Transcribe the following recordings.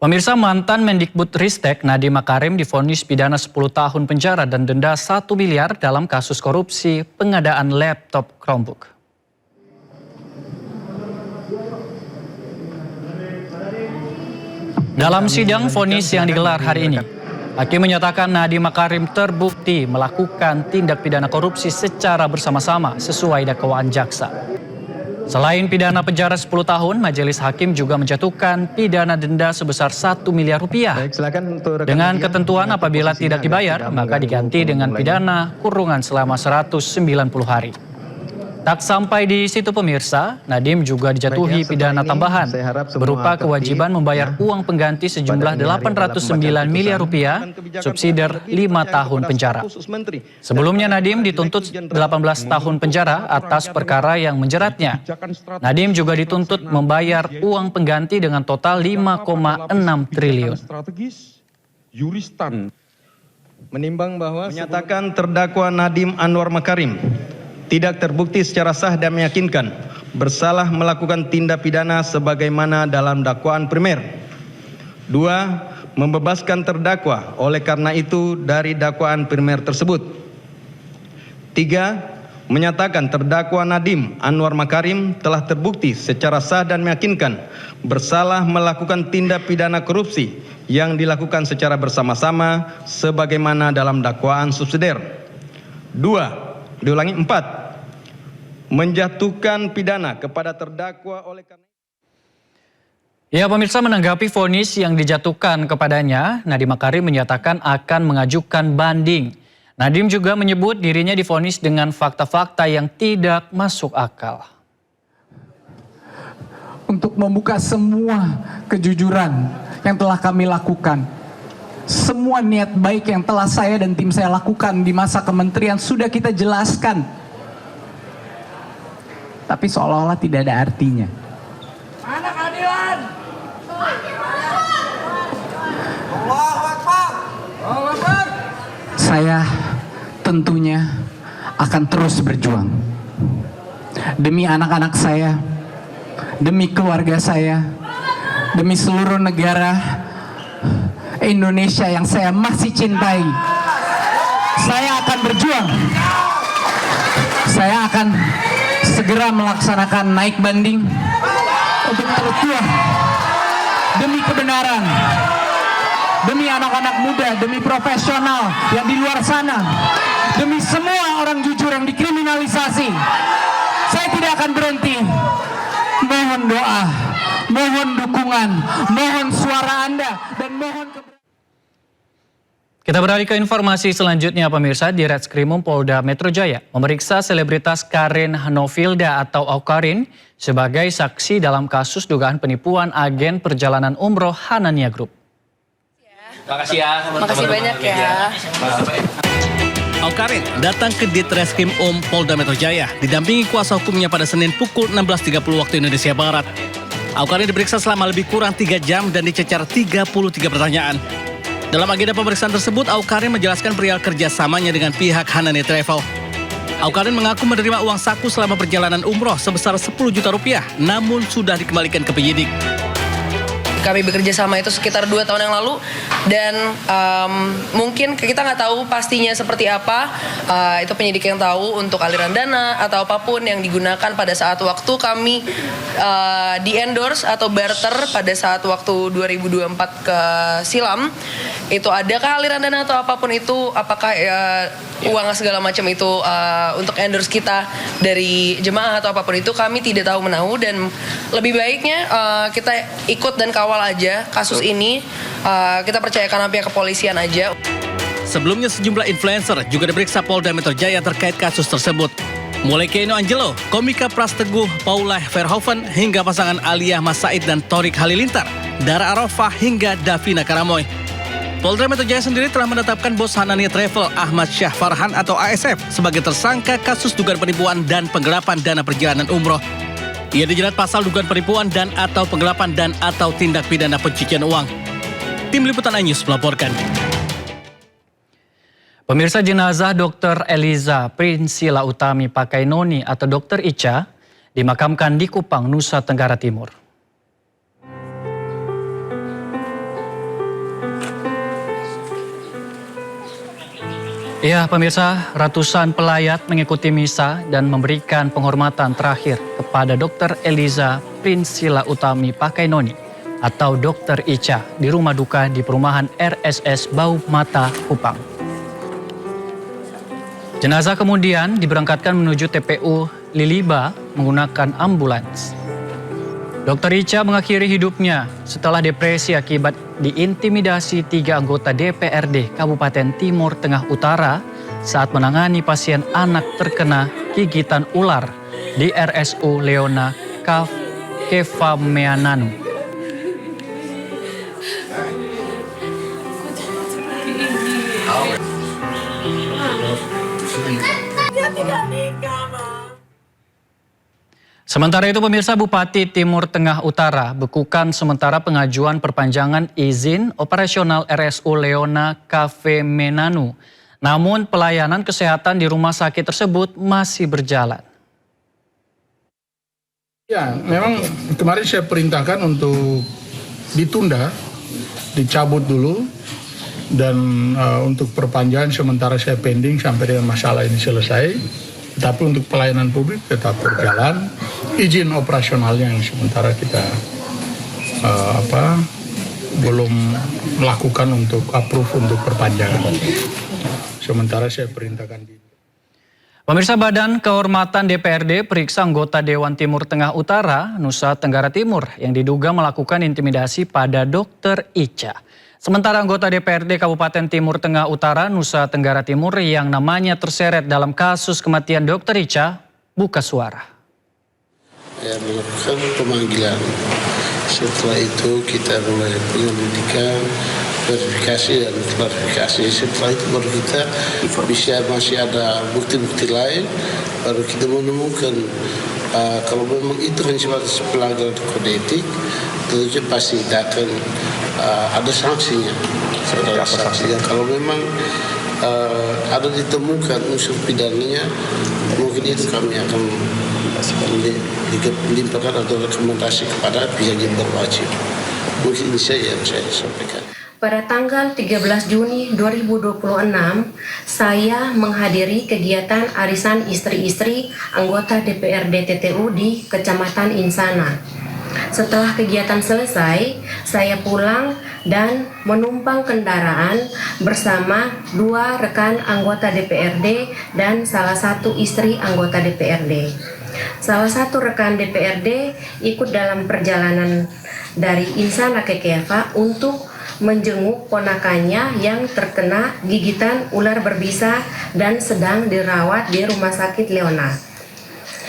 Pemirsa, mantan Mendikbudristek Nadiem Makarim divonis pidana 10 tahun penjara dan denda 1 miliar dalam kasus korupsi pengadaan laptop Chromebook. Dalam sidang vonis yang digelar hari ini, hakim menyatakan Nadiem Makarim terbukti melakukan tindak pidana korupsi secara bersama-sama sesuai dakwaan jaksa. Selain pidana penjara 10 tahun, majelis hakim juga menjatuhkan pidana denda sebesar 1 miliar rupiah. Dengan ketentuan apabila tidak dibayar, maka diganti dengan pidana kurungan selama 190 hari. Tak sampai di situ pemirsa, Nadiem juga dijatuhi pidana tambahan berupa kewajiban membayar uang pengganti sejumlah 809 miliar rupiah, subsidiar 5 tahun penjara. Sebelumnya Nadiem dituntut 18 tahun penjara atas perkara yang menjeratnya. Nadiem juga dituntut membayar uang pengganti dengan total 5,6 triliun. Menimbang bahwa menyatakan terdakwa Nadiem Anwar Makarim tidak terbukti secara sah dan meyakinkan bersalah melakukan tindak pidana sebagaimana dalam dakwaan primer. 2. Membebaskan terdakwa oleh karena itu dari dakwaan primer tersebut. 3. Menyatakan terdakwa Nadiem Anwar Makarim telah terbukti secara sah dan meyakinkan bersalah melakukan tindak pidana korupsi yang dilakukan secara bersama-sama sebagaimana dalam dakwaan subsidiar. 4. Menjatuhkan pidana kepada terdakwa oleh karena. Ya, pemirsa, menanggapi vonis yang dijatuhkan kepadanya, Nadiem Makarim menyatakan akan mengajukan banding. Nadiem juga menyebut dirinya divonis dengan fakta-fakta yang tidak masuk akal. Untuk membuka semua kejujuran yang telah kami lakukan, semua niat baik yang telah saya dan tim saya lakukan di masa kementerian sudah kita jelaskan. Tapi seolah-olah tidak ada artinya. Mana keadilan? Saya tentunya akan terus berjuang. Demi anak-anak saya, demi keluarga saya, demi seluruh negara Indonesia yang saya masih cintai. Saya akan berjuang. Saya akan segera melaksanakan naik banding untuk terjuang demi kebenaran, demi anak-anak muda, demi profesional yang di luar sana, demi semua orang jujur yang dikriminalisasi. Saya tidak akan berhenti. Mohon doa, mohon dukungan, mohon suara Anda, dan mohon Kita beralih ke informasi selanjutnya pemirsa. Di Retskrimum Polda Metro Jaya memeriksa selebritas Karin Hanovilda atau Awkarin sebagai saksi dalam kasus dugaan penipuan agen perjalanan umroh Hanania Group. Makasih ya. Makasih banyak ya. Awkarin datang ke Ditreskrimum Polda Metro Jaya didampingi kuasa hukumnya pada Senin pukul 16.30 waktu Indonesia Barat. Awkarin diperiksa selama lebih kurang 3 jam dan dicecar 33 pertanyaan. Dalam agenda pemeriksaan tersebut, Awkarin menjelaskan perihal kerjasamanya dengan pihak Hanania Travel. Awkarin mengaku menerima uang saku selama perjalanan umroh sebesar 10 juta rupiah, namun sudah dikembalikan ke penyidik. Kami bekerja sama itu sekitar 2 tahun yang lalu dan mungkin kita nggak tahu pastinya seperti apa, itu penyidik yang tahu untuk aliran dana atau apapun yang digunakan pada saat waktu kami di-endorse atau barter pada saat waktu 2024 ke silam. Itu adakah aliran dana atau apapun itu, apakah uang segala macam itu untuk endorse kita dari jemaah atau apapun itu, kami tidak tahu menahu dan lebih baiknya kita ikut dan kawal aja kasus ini, kita percayakan pihak kepolisian aja. Sebelumnya sejumlah influencer juga diperiksa Polda Metro Jaya terkait kasus tersebut. Mulai Keno Angelo, komika Prasteguh Paula Verhoeven, hingga pasangan Aliyah Mas Said dan Thorik Halilintar, Dara Arafah hingga Davina Karamoy. Polda Metro Jaya sendiri telah menetapkan bos Hanania Travel Ahmad Syah Farhan atau ASF sebagai tersangka kasus dugaan penipuan dan penggelapan dana perjalanan umroh. Ia dijerat pasal dugaan penipuan dan atau penggelapan dan atau tindak pidana pencucian uang. Tim Liputan iNews melaporkan. Pemirsa, jenazah Dr. Eliza Prinsila Utami Pakainoni atau Dr. Ica dimakamkan di Kupang, Nusa Tenggara Timur. Ya, pemirsa, ratusan pelayat mengikuti misa dan memberikan penghormatan terakhir kepada Dr. Eliza Prinsila Utami Pakainoni atau Dr. Ica di rumah duka di perumahan RSS Bau Mata, Kupang. Jenazah kemudian diberangkatkan menuju TPU Liliba menggunakan ambulans. Dr. Ica mengakhiri hidupnya setelah depresi akibat diintimidasi 3 anggota DPRD Kabupaten Timur Tengah Utara saat menangani pasien anak terkena gigitan ular di RSU Leona Kefameananu. Sementara itu pemirsa, Bupati Timur Tengah Utara bekukan sementara pengajuan perpanjangan izin operasional RSU Leona Kefameananu. Namun pelayanan kesehatan di rumah sakit tersebut masih berjalan. Ya, memang kemarin saya perintahkan untuk ditunda, dicabut dulu, dan untuk perpanjangan sementara saya pending sampai dengan masalah ini selesai. Tapi untuk pelayanan publik tetap berjalan, izin operasionalnya yang sementara kita belum melakukan untuk approve untuk perpanjangan. Sementara saya perintahkan di. Pemirsa, Badan Kehormatan DPRD periksa anggota Dewan Timur Tengah Utara, Nusa Tenggara Timur yang diduga melakukan intimidasi pada Dr. Ica. Sementara anggota DPRD Kabupaten Timur Tengah Utara, Nusa Tenggara Timur yang namanya terseret dalam kasus kematian Dr. Ica buka suara. Ya, melakukan pemanggilan. Setelah itu kita mulai penyelidikan, verifikasi dan klarifikasi. Setelah itu baru kita masih ada bukti-bukti lain, baru kita menemukan kalau memang itu hanya sebatas pelanggaran kode etik, tentu pasti akan ada sanksinya. Kalau memang ada ditemukan unsur pidananya, mungkin itu kami akan dilimpahkan atau rekomendasi kepada pihak yang berwajib. Mungkin ini saja yang saya sampaikan. Pada tanggal 13 Juni 2026, saya menghadiri kegiatan arisan istri-istri anggota DPRD TTU di Kecamatan Insana. Setelah kegiatan selesai, saya pulang dan menumpang kendaraan bersama 2 rekan anggota DPRD dan salah satu istri anggota DPRD. Salah satu rekan DPRD ikut dalam perjalanan dari Insana ke Kefa untuk menjenguk ponakannya yang terkena gigitan ular berbisa dan sedang dirawat di Rumah Sakit Leona.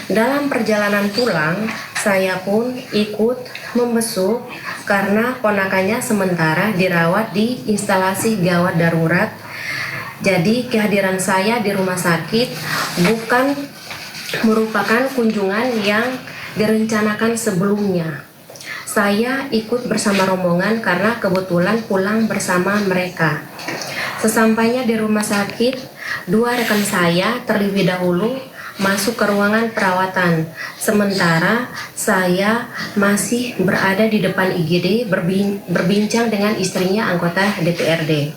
Dalam perjalanan pulang, saya pun ikut membesuk karena ponakannya sementara dirawat di instalasi gawat darurat. Jadi kehadiran saya di rumah sakit bukan merupakan kunjungan yang direncanakan sebelumnya. Saya ikut bersama rombongan karena kebetulan pulang bersama mereka. Sesampainya di rumah sakit, 2 rekan saya terlebih dahulu masuk ke ruangan perawatan. Sementara saya masih berada di depan IGD berbincang dengan istrinya anggota DPRD.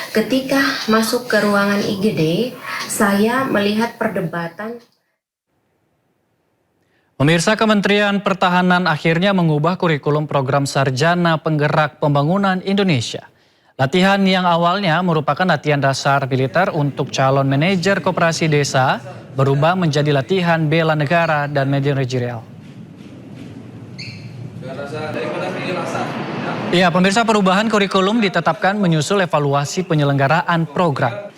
Ketika masuk ke ruangan IGD, saya melihat perdebatan. Pemirsa, Kementerian Pertahanan akhirnya mengubah kurikulum program Sarjana Penggerak Pembangunan Indonesia. Latihan yang awalnya merupakan latihan dasar militer untuk calon manajer koperasi desa berubah menjadi latihan bela negara dan manajerial. Ya, pemirsa, perubahan kurikulum ditetapkan menyusul evaluasi penyelenggaraan program.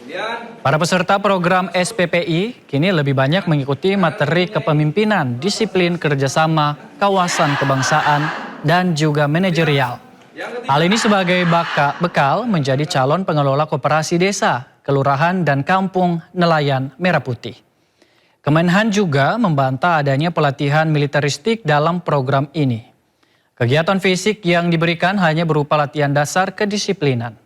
Para peserta program SPPI kini lebih banyak mengikuti materi kepemimpinan, disiplin kerjasama, kawasan kebangsaan, dan juga manajerial. Hal ini sebagai bekal menjadi calon pengelola koperasi desa, kelurahan, dan kampung nelayan Merah Putih. Kemenhan juga membantah adanya pelatihan militeristik dalam program ini. Kegiatan fisik yang diberikan hanya berupa latihan dasar kedisiplinan.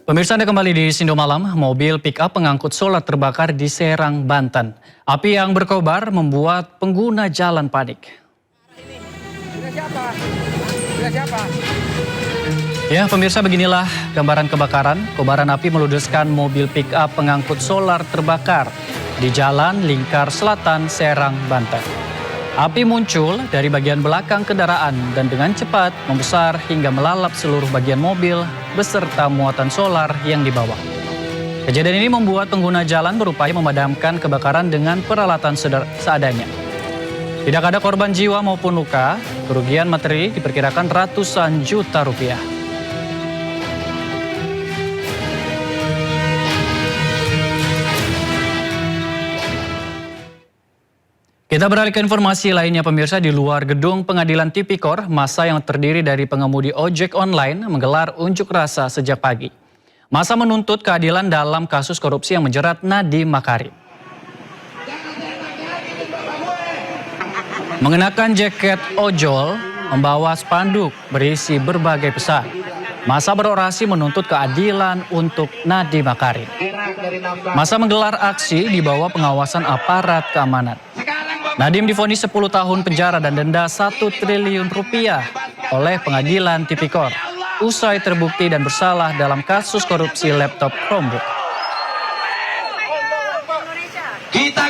Pemirsa, Anda kembali di Sindo Malam. Mobil pick-up pengangkut solar terbakar di Serang, Banten. Api yang berkobar membuat pengguna jalan panik. Ya, pemirsa, beginilah gambaran kebakaran. Kobaran api meludeskan mobil pick-up pengangkut solar terbakar di Jalan Lingkar Selatan, Serang, Banten. Api muncul dari bagian belakang kendaraan dan dengan cepat membesar hingga melalap seluruh bagian mobil beserta muatan solar yang dibawa. Kejadian ini membuat pengguna jalan berupaya memadamkan kebakaran dengan peralatan seadanya. Tidak ada korban jiwa maupun luka, kerugian materi diperkirakan ratusan juta rupiah. Kita beralih ke informasi lainnya, pemirsa. Di luar gedung Pengadilan Tipikor, massa yang terdiri dari pengemudi ojek online menggelar unjuk rasa sejak pagi. Massa menuntut keadilan dalam kasus korupsi yang menjerat Nadiem Makarim. Mengenakan jaket ojol, membawa spanduk berisi berbagai pesan. Massa berorasi menuntut keadilan untuk Nadiem Makarim. Massa menggelar aksi di bawah pengawasan aparat keamanan. Nadiem divonis 10 tahun penjara dan denda 1 triliun rupiah oleh Pengadilan Tipikor usai terbukti dan bersalah dalam kasus korupsi laptop Chromebook. Kita